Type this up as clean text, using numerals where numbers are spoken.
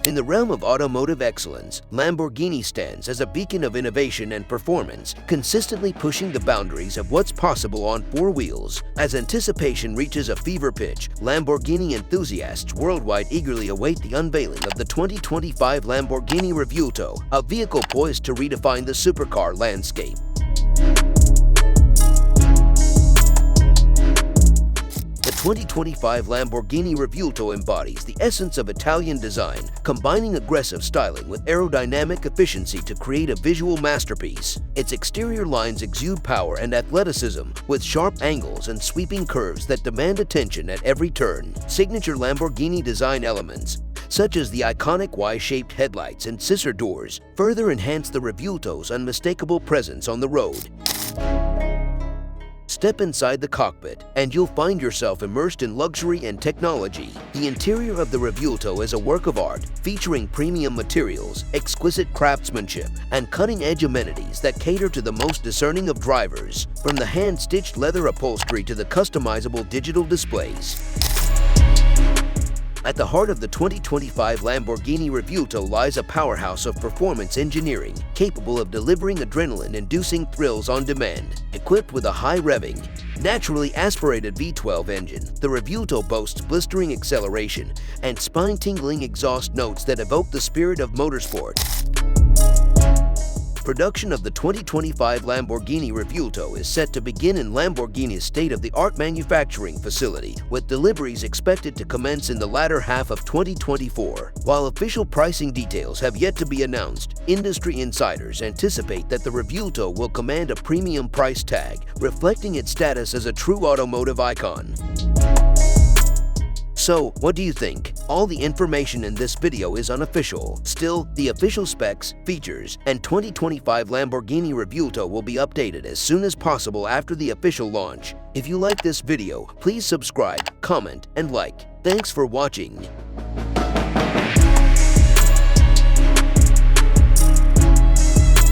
In the realm of automotive excellence, Lamborghini stands as a beacon of innovation and performance, consistently pushing the boundaries of what's possible on four wheels. As anticipation reaches a fever pitch, Lamborghini enthusiasts worldwide eagerly await the unveiling of the 2025 Lamborghini Revuelto, a vehicle poised to redefine the supercar landscape. The 2025 Lamborghini Revuelto embodies the essence of Italian design, combining aggressive styling with aerodynamic efficiency to create a visual masterpiece. Its exterior lines exude power and athleticism, with sharp angles and sweeping curves that demand attention at every turn. Signature Lamborghini design elements, such as the iconic Y-shaped headlights and scissor doors, further enhance the Revuelto's unmistakable presence on the road. Step inside the cockpit, and you'll find yourself immersed in luxury and technology. The interior of the Revuelto is a work of art, featuring premium materials, exquisite craftsmanship, and cutting-edge amenities that cater to the most discerning of drivers, from the hand-stitched leather upholstery to the customizable digital displays. At the heart of the 2025 Lamborghini Revuelto lies a powerhouse of performance engineering, capable of delivering adrenaline-inducing thrills on demand. Equipped with a high-revving, naturally aspirated V12 engine, the Revuelto boasts blistering acceleration and spine-tingling exhaust notes that evoke the spirit of motorsport. Production of the 2025 Lamborghini Revuelto is set to begin in Lamborghini's state-of-the-art manufacturing facility, with deliveries expected to commence in the latter half of 2024. While official pricing details have yet to be announced, industry insiders anticipate that the Revuelto will command a premium price tag, reflecting its status as a true automotive icon. So, what do you think? All the information in this video is unofficial. Still, the official specs, features, and 2025 Lamborghini Revuelto will be updated as soon as possible after the official launch. If you like this video, please subscribe, comment, and like. Thanks for watching.